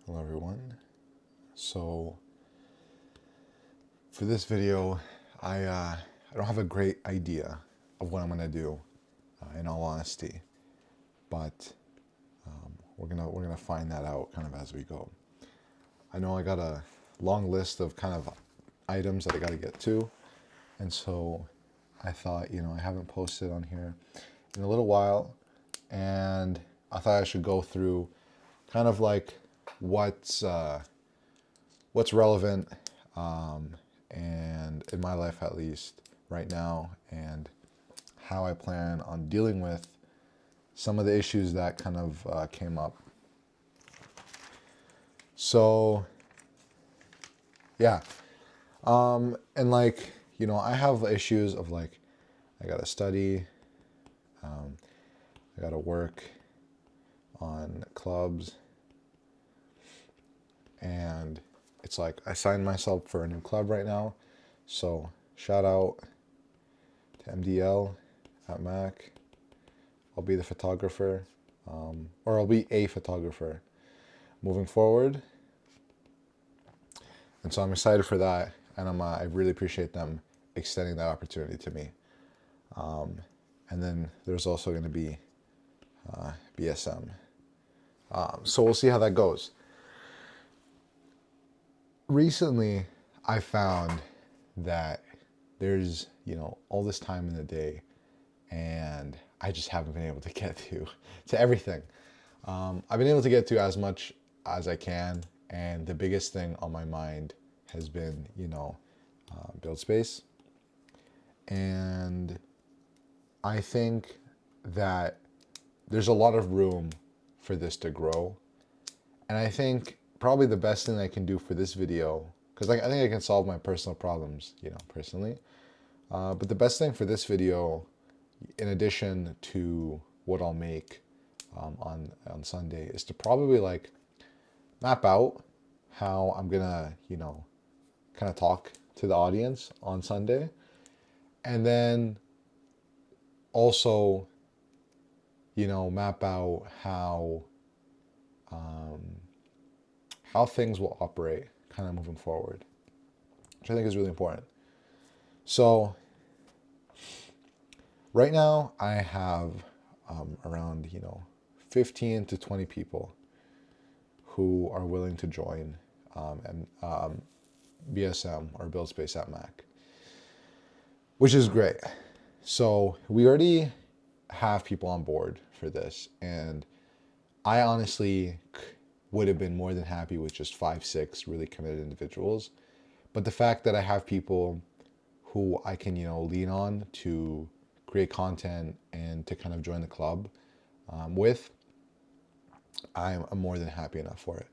Hello everyone. So for this video, I don't have a great idea of what I'm gonna do, in all honesty, but we're gonna find that out kind of as we go. I know I got a long list of kind of items that I got to get to, and so I thought, I haven't posted on here in a little while, and I thought I should go through kind of like what's what's relevant, and in my life at least right now, and how I plan on dealing with some of the issues that kind of came up. So yeah, and like I have issues of like I gotta study, I gotta work on clubs, and it's like I signed myself for a new club right now. So shout out to MDL at Mac. I'll be the photographer, or I'll be a photographer moving forward. And so I'm excited for that, and I really appreciate them extending that opportunity to me. And then there's also going to be BSM. So we'll see how that goes. Recently, I found that there's all this time in the day, and I just haven't been able to get to everything. I've been able to get to as much as I can, and the biggest thing on my mind has been build space. And I think that there's a lot of room for this to grow, and I think probably the best thing I can do for this video, because I think I can solve my personal problems personally, but the best thing for this video, in addition to what I'll make on Sunday, is to probably like map out how I'm gonna kind of talk to the audience on Sunday, and then also map out how things will operate kind of moving forward, which I think is really important. So right now I have around 15 to 20 people who are willing to join and BSM or Build Space at Mac, which is great. So we already have people on board for this, and I honestly would have been more than happy with just 5, 6 really committed individuals. But the fact that I have people who I can lean on to create content and to kind of join the club with, I'm more than happy enough for it.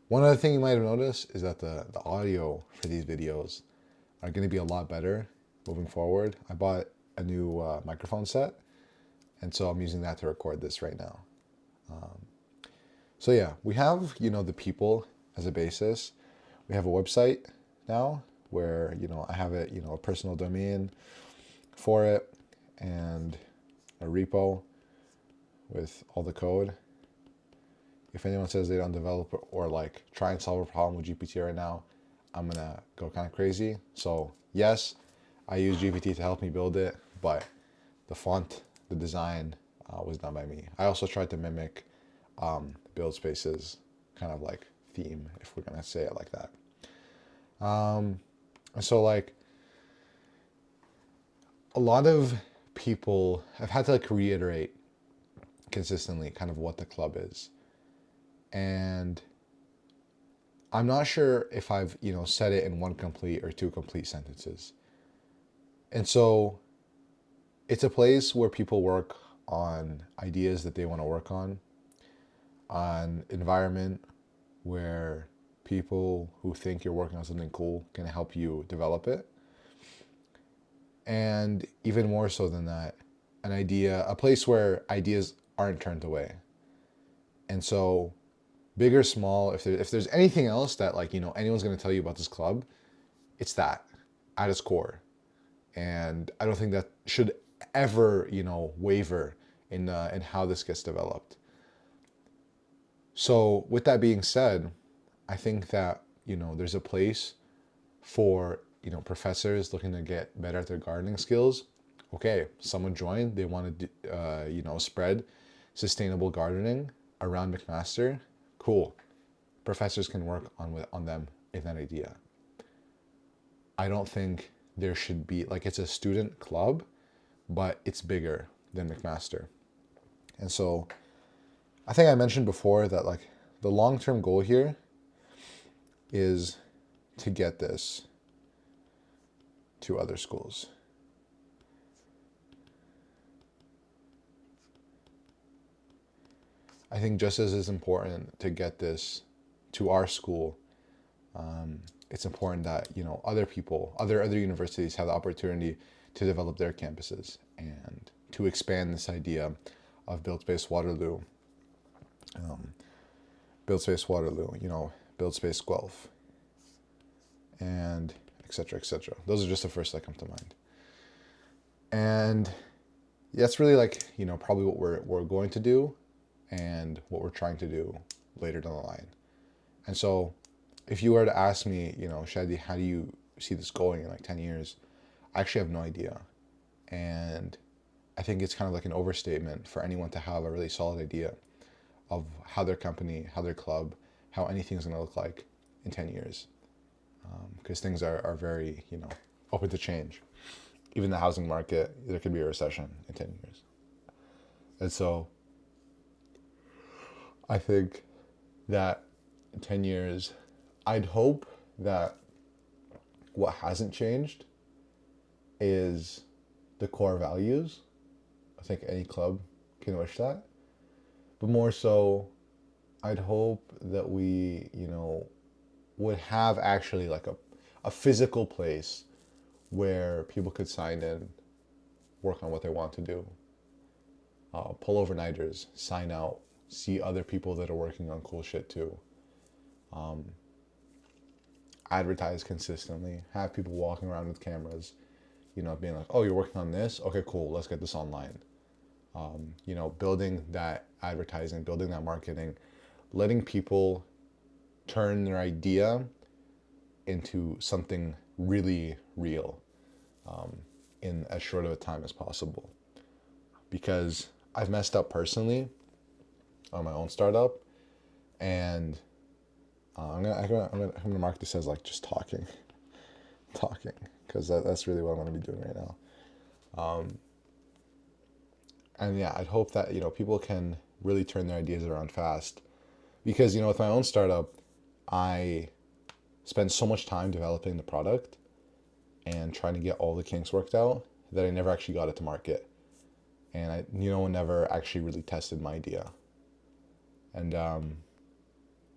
One other thing you might have noticed is that the audio for these videos are going to be a lot better moving forward. I bought a new microphone set, and so I'm using that to record this right now. So yeah, we have the people as a basis. We have a website now where I have it a personal domain for it, and a repo with all the code. If anyone says they don't develop or like try and solve a problem with GPT right now, I'm gonna go kind of crazy. So yes, I use GPT to help me build it, but the font, the design was done by me. I also tried to mimic Build Space's kind of like theme, if we're gonna say it like that. So like a lot of people have had to like reiterate consistently kind of what the club is. And I'm not sure if I've, said it in one complete or 2 complete sentences. And so it's a place where people work on ideas that they want to work on environment where people who think you're working on something cool can help you develop it. And even more so than that, a place where ideas aren't turned away. And so big or small, if there's anything else that like anyone's going to tell you about this club, it's that at its core. And I don't think that should ever waver in how this gets developed. So with that being said, I think that, there's a place for, professors looking to get better at their gardening skills. Okay, someone joined, they want to, spread sustainable gardening around McMaster. Cool. Professors can work on them in that idea. I don't think there should be, like, it's a student club, but it's bigger than McMaster. And so I think I mentioned before that, like, the long-term goal here is to get this to other schools. I think just as it's important to get this to our school, it's important that, other people, other universities have the opportunity to develop their campuses and to expand this idea of Build Space Waterloo, Build Space Waterloo, Build Space Guelph, and et cetera, et cetera. Those are just the first that come to mind. And that's really, like, probably what we're going to do and what we're trying to do later down the line. And so if you were to ask me, Shadi, how do you see this going in like 10 years? I actually have no idea. And I think it's kind of like an overstatement for anyone to have a really solid idea of how their company, how their club, how anything's going to look like in 10 years. Because things are very, open to change. Even the housing market, there could be a recession in 10 years. And so I think that in 10 years, I'd hope that what hasn't changed is the core values. I think any club can wish that. But more so, I'd hope that we, would have actually like a physical place where people could sign in, work on what they want to do, pull overnighters, sign out, see other people that are working on cool shit too. Advertise consistently, have people walking around with cameras, being like, oh, you're working on this? Okay, cool, let's get this online. Building that advertising, building that marketing, letting people turn their idea into something really real in as short of a time as possible. Because I've messed up personally on my own startup, and I'm gonna mark this as like just talking, because that's really what I'm gonna be doing right now. And yeah, I'd hope that people can really turn their ideas around fast, because with my own startup, I spent so much time developing the product and trying to get all the kinks worked out that I never actually got it to market, and I never actually really tested my idea, and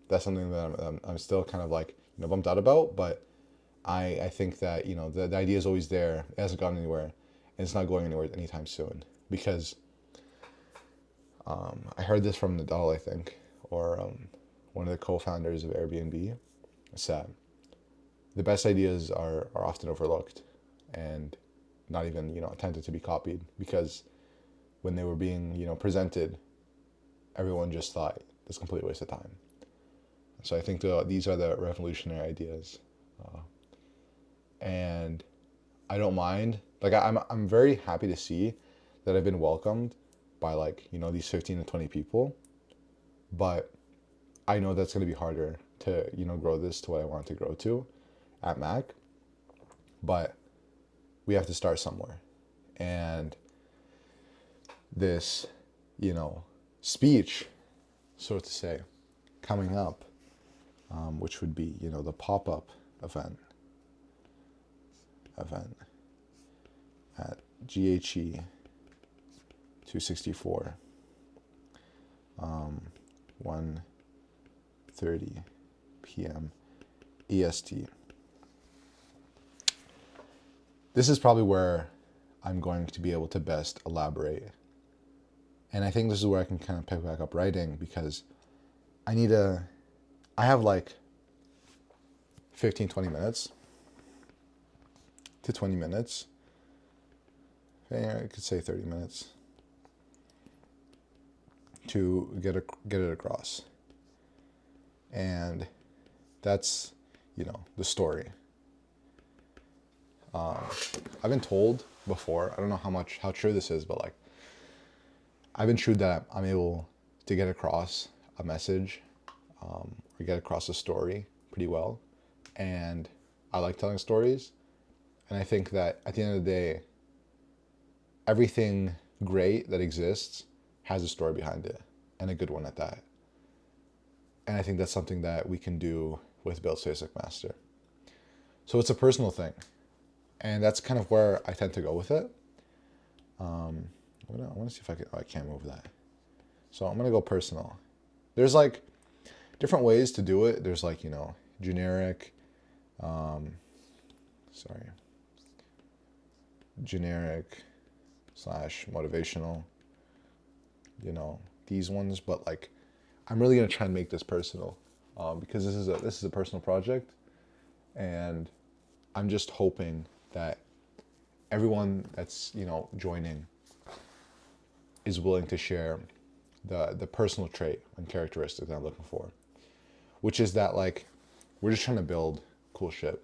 that's something that I'm still kind of like bummed out about. But I think that the idea is always there. It hasn't gone anywhere, and it's not going anywhere anytime soon, because I heard this from Nadal, I think, or one of the co-founders of Airbnb. Said the best ideas are often overlooked and not even attempted to be copied, because when they were being presented, everyone just thought it's a complete waste of time. So I think these are the revolutionary ideas, and I don't mind. Like, I'm very happy to see that I've been welcomed by like these 15 to 20 people, but I know that's going to be harder to grow this to what I want to grow to at Mac. But we have to start somewhere, and this speech, so to say, coming up, which would be the pop-up event at GHE 264, 1:30 p.m. EST. This is probably where I'm going to be able to best elaborate. And I think this is where I can kind of pick back up writing, because I have like 15, 20 minutes to 20 minutes. I could say 30 minutes to get it across. And That's, the story. I've been told before, I don't know how true this is, but like, I've been true that I'm able to get across a message, or get across a story pretty well. And I like telling stories. And I think that at the end of the day, everything great that exists has a story behind it, and a good one at that. And I think that's something that we can do with Build Space McMaster. So it's a personal thing, and that's kind of where I tend to go with it. I want to see if I can. Oh, I can't move that. So I'm gonna go personal. There's like different ways to do it. There's like generic. Sorry. Generic slash motivational. These ones, but like I'm really gonna try and make this personal, because this is a personal project, and I'm just hoping that everyone that's joining is willing to share the personal trait and characteristic that I'm looking for, which is that like we're just trying to build cool shit.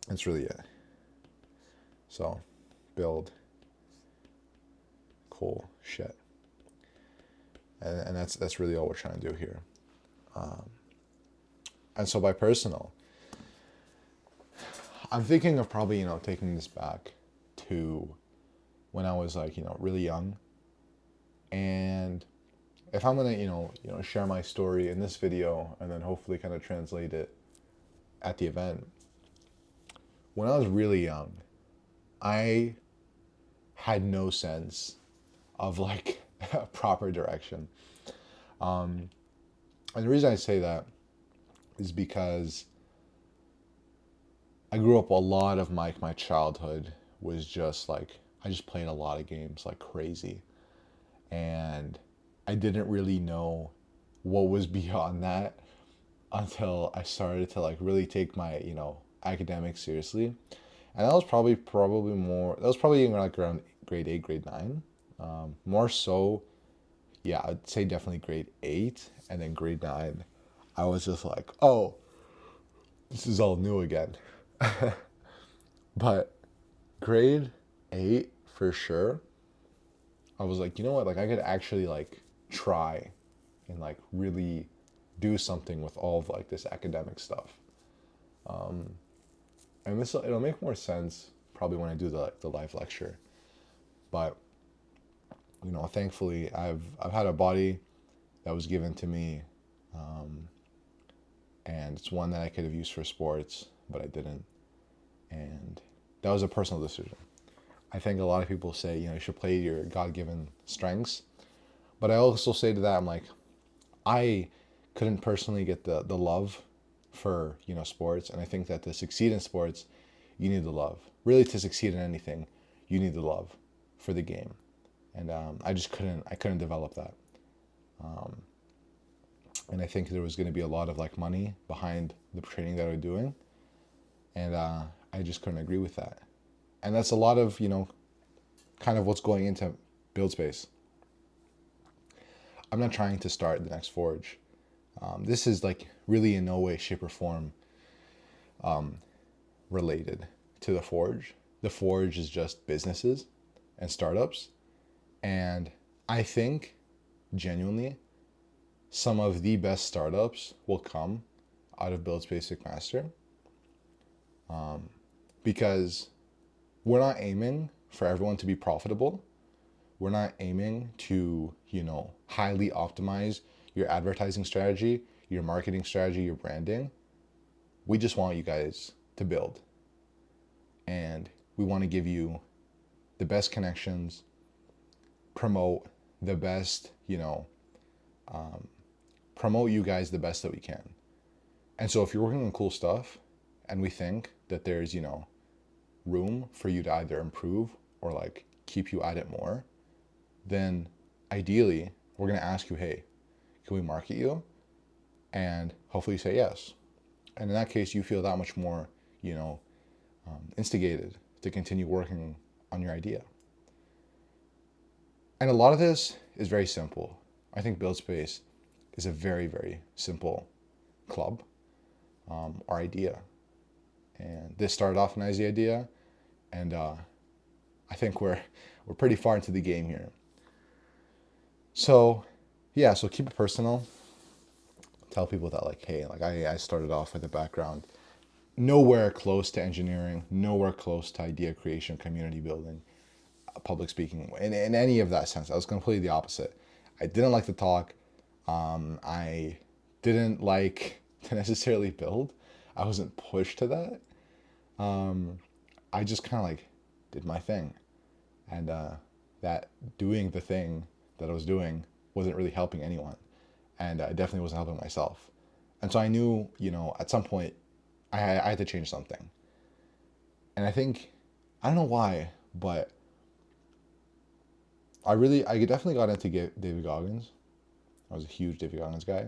That's really it. So, build cool shit, and that's really all we're trying to do here. And so by personal, I'm thinking of probably taking this back to when I was like really young. And if I'm gonna share my story in this video and then hopefully kind of translate it at the event, when I was really young, I had no sense of like proper direction. And the reason I say that is because I grew up, a lot of my childhood was just like I just played a lot of games like crazy, and I didn't really know what was beyond that until I started to like really take my academics seriously. And that was probably more, that was probably like around grade 8, grade 9. More so, yeah, I'd say definitely grade 8, and then grade 9 I was just like, oh, this is all new again. But grade 8 for sure, I was like, you know what, like I could actually like try and like really do something with all of like this academic stuff. And this, it'll make more sense probably when I do the live lecture. But thankfully I've had a body that was given to me, and it's one that I could have used for sports, but I didn't. And that was a personal decision. I think a lot of people say you should play your God-given strengths, but I also say to that, I'm like, I couldn't personally get the love for sports, and I think that to succeed in sports, you need the love. Really, to succeed in anything, you need the love for the game, and I couldn't develop that. And I think there was going to be a lot of like money behind the training that I was doing, and I just couldn't agree with that. And that's a lot of kind of what's going into Build Space. I'm not trying to start the next Forge. This is like really in no way, shape, or form related to the Forge. The Forge is just businesses and startups. And I think genuinely some of the best startups will come out of Build Space McMaster, because we're not aiming for everyone to be profitable. We're not aiming to, highly optimize your advertising strategy, your marketing strategy, your branding. We just want you guys to build. And we want to give you the best connections, promote the best, promote you guys the best that we can. And so if you're working on cool stuff and we think that there's, room for you to either improve or like keep you at it more, then ideally we're going to ask you, hey, can we market you? And hopefully you say yes. And in that case, you feel that much more, instigated to continue working on your idea. And a lot of this is very simple. I think Build Space is a very, very simple club or idea. And this started off as the idea, and I think we're pretty far into the game here. So yeah, so keep it personal. Tell people that like, hey, like I started off with a background nowhere close to engineering, nowhere close to idea creation, community building, public speaking, in any of that sense. I was completely the opposite. I didn't like to talk. I didn't like to necessarily build. I wasn't pushed to that. I just kind of like did my thing. And that doing the thing that I was doing wasn't really helping anyone. And I definitely wasn't helping myself. And so I knew, at some point I had to change something. And I think, I don't know why, but I definitely got into David Goggins. I was a huge David Goggins guy.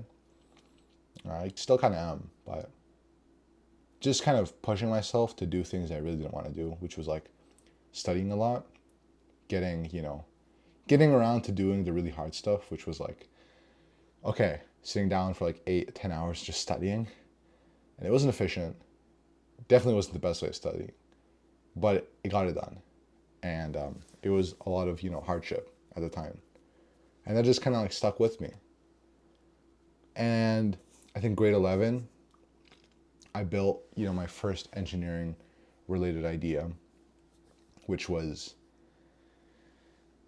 I still kind of am, but just kind of pushing myself to do things I really didn't want to do, which was like studying a lot, getting around to doing the really hard stuff, which was like, okay, sitting down for like 8, 10 hours just studying. And it wasn't efficient. Definitely wasn't the best way of studying, but it got it done. And it was a lot of, hardship at the time. And that just kind of like stuck with me. And I think grade 11, I built, my first engineering related idea, which was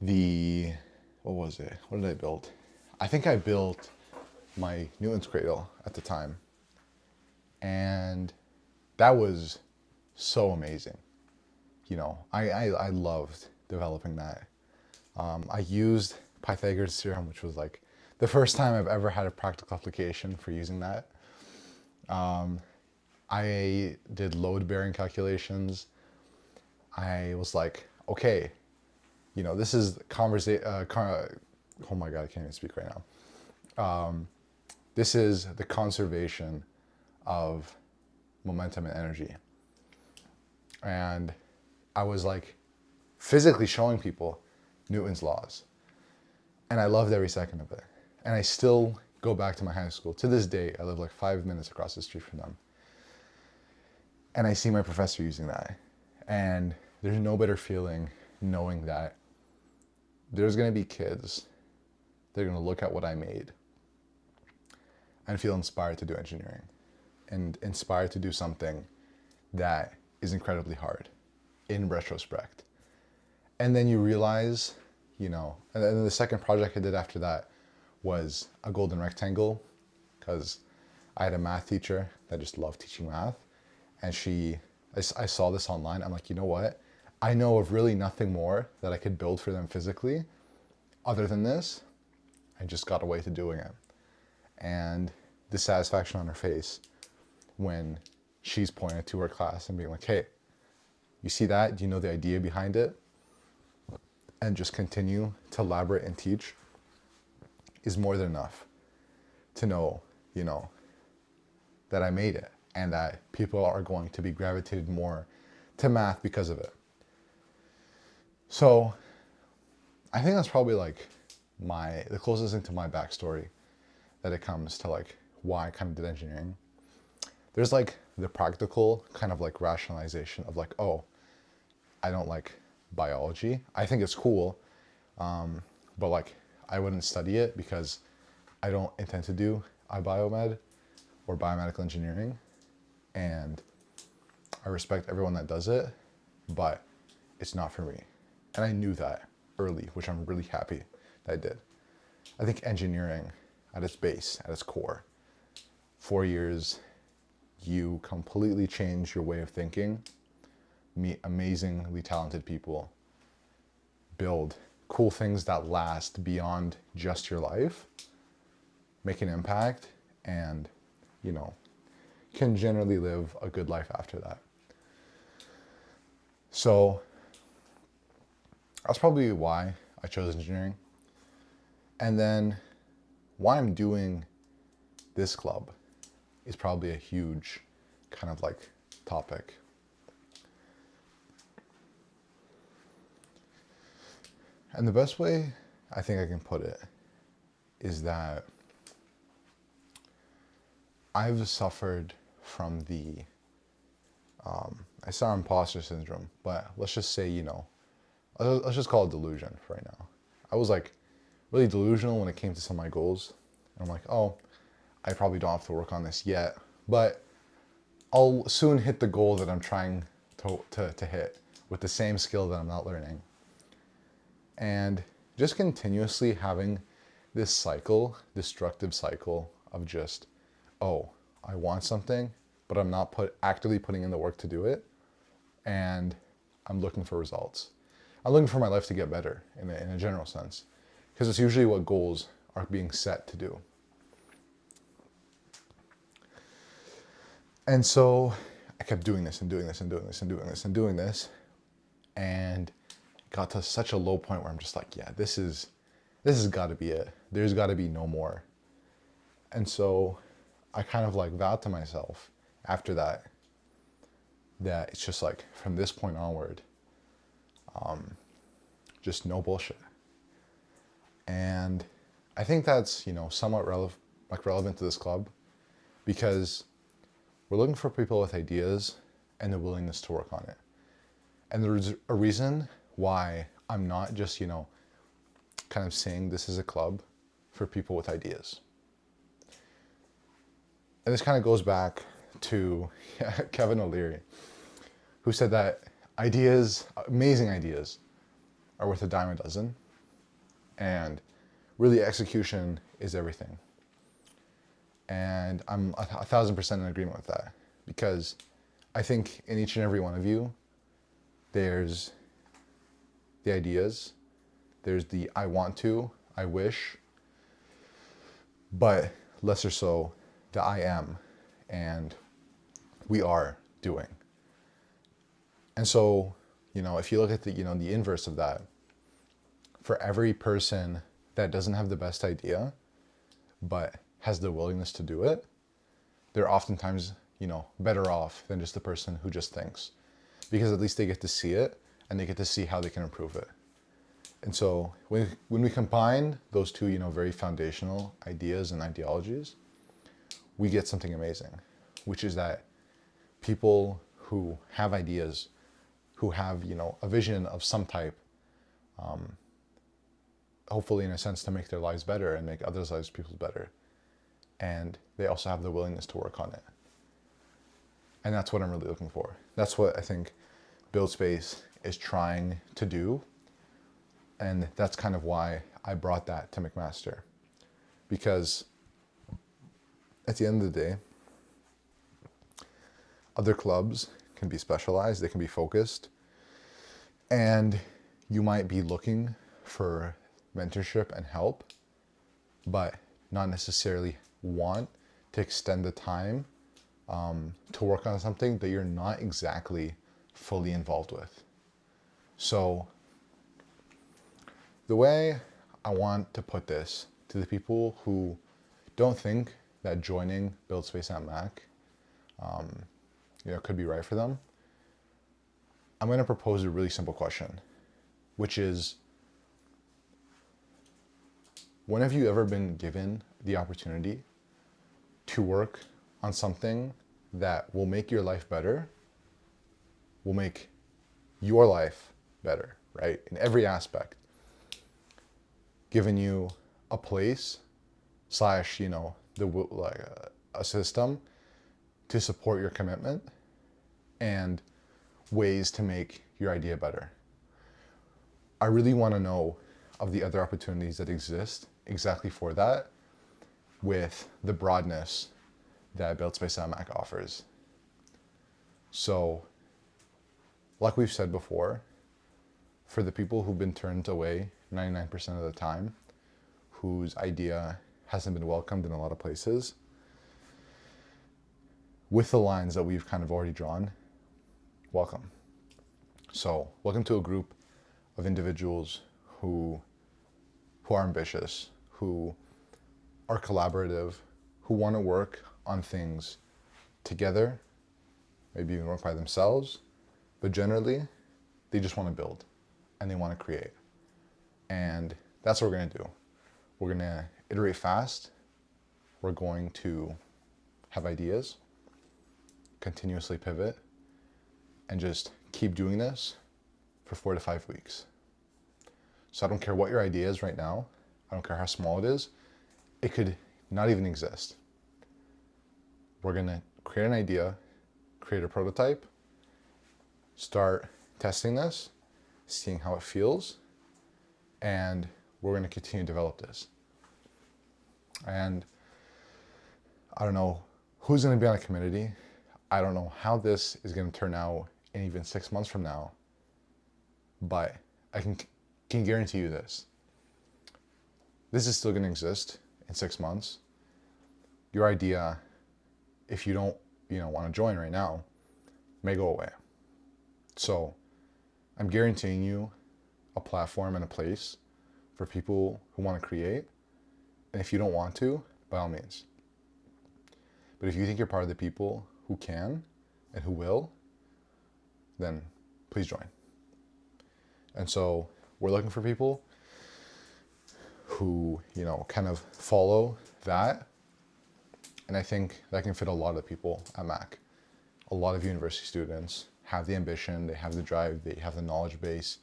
what was it? What did I build? I think I built my Newton's cradle at the time. And that was so amazing. I loved developing that. I used Pythagoras' theorem, which was like the first time I've ever had a practical application for using that. I did load bearing calculations. I was like, okay, this is oh my God, I can't even speak right now. This is the conservation of momentum and energy. And I was like physically showing people Newton's laws. And I loved every second of it. And I still go back to my high school. To this day, I live like 5 minutes across the street from them. And I see my professor using that. And there's no better feeling knowing that there's going to be kids that are going to look at what I made and feel inspired to do engineering and inspired to do something that is incredibly hard in retrospect. And then you realize, and then the second project I did after that was a golden rectangle, because I had a math teacher that just loved teaching math. And I saw this online. I'm like, you know what? I know of really nothing more that I could build for them physically other than this. I just got away to doing it. And the satisfaction on her face when she's pointed to her class and being like, hey, you see that? Do you know the idea behind it? And just continue to elaborate and teach is more than enough to know, that I made it and that people are going to be gravitated more to math because of it. So I think that's probably like the closest thing to my backstory that it comes to like why I kind of did engineering. There's like the practical kind of like rationalization of like, oh, I don't like biology. I think it's cool, but like I wouldn't study it because I don't intend to do biomed or biomedical engineering. And I respect everyone that does it, but it's not for me. And I knew that early, which I'm really happy that I did. I think engineering at its base, at its core, 4 years, you completely change your way of thinking, meet amazingly talented people, build cool things that last beyond just your life, make an impact, and, can generally live a good life after that. So that's probably why I chose engineering. And then why I'm doing this club is probably a huge kind of like topic. And the best way I think I can put it is that I've suffered from I saw imposter syndrome, but let's just say, let's just call it delusion for right now. I was like really delusional when it came to some of my goals. And I'm like, oh, I probably don't have to work on this yet, but I'll soon hit the goal that I'm trying to hit with the same skill that I'm not learning. And just continuously having this cycle, destructive cycle of just, oh, I want something, but I'm not actively putting in the work to do it. And I'm looking for results. I'm looking for my life to get better in a general sense, because it's usually what goals are being set to do. And so I kept doing this and doing this and doing this and doing this and doing this, and got to such a low point where I'm just like, yeah, this has got to be it. There's got to be no more. And so I kind of like vowed to myself after that it's just like from this point onward, just no bullshit. And I think that's, somewhat relevant to this club, because we're looking for people with ideas and the willingness to work on it. And there's a reason why I'm not just, kind of saying this is a club for people with ideas. And this kind of goes back to Kevin O'Leary, who said that ideas, amazing ideas, are worth a dime a dozen. And really execution is everything. And I'm 1,000% in agreement with that, because I think in each and every one of you, there's the ideas, there's the I want to, I wish, but lesser so the I am and we are doing. And so, if you look at the inverse of that, for every person that doesn't have the best idea, but has the willingness to do it, they're oftentimes, better off than just the person who just thinks, because at least they get to see it and they get to see how they can improve it. And so when we combine those two, very foundational ideas and ideologies, we get something amazing, which is that people who have ideas, who have, a vision of some type, hopefully in a sense to make their lives better and make others' lives, people's better. And they also have the willingness to work on it. And that's what I'm really looking for. That's what I think Build Space is trying to do. And that's kind of why I brought that to McMaster. Because at the end of the day, other clubs can be specialized, they can be focused, and you might be looking for mentorship and help, but not necessarily want to extend the time to work on something that you're not exactly fully involved with. So the way I want to put this to the people who don't think that joining Build Space at Mac could be right for them, I'm going to propose a really simple question, which is, when have you ever been given the opportunity to work on something that will make your life better, will make your life better, right? In every aspect. Given you a place / a system to support your commitment and ways to make your idea better. I really want to know of the other opportunities that exist exactly for that, with the broadness that Build Space at Mac offers. So, like we've said before, for the people who've been turned away 99% of the time, whose idea hasn't been welcomed in a lot of places, with the lines that we've kind of already drawn, welcome. So, welcome to a group of individuals who are ambitious, who are collaborative, who want to work on things together, maybe even work by themselves, but generally, they just want to build and they want to create. And that's what we're going to do. We're going to iterate fast. We're going to have ideas, continuously pivot, and just keep doing this for 4 to 5 weeks. So I don't care what your idea is right now. I don't care how small it is. It could not even exist. We're gonna create an idea, create a prototype, start testing this, seeing how it feels, and we're gonna continue to develop this. And I don't know who's gonna be on a community. I don't know how this is gonna turn out in even 6 months from now, but I can guarantee you this. This is still gonna exist in 6 months. Your idea, if you don't, want to join right now, may go away. So I'm guaranteeing you a platform and a place for people who want to create. And if you don't want to, by all means. But if you think you're part of the people who can and who will, then please join. And so we're looking for people who, kind of follow that. And I think that can fit a lot of people at Mac. A lot of university students have the ambition, they have the drive, they have the knowledge base,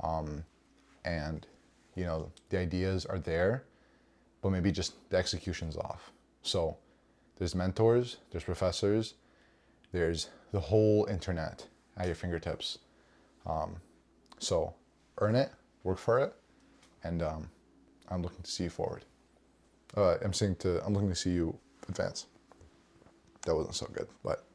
and the ideas are there, but maybe just the execution's off. So there's mentors, there's professors, there's the whole internet at your fingertips. So earn it, work for it, and I'm looking to see you forward. I'm looking to see you advance. That wasn't so good, but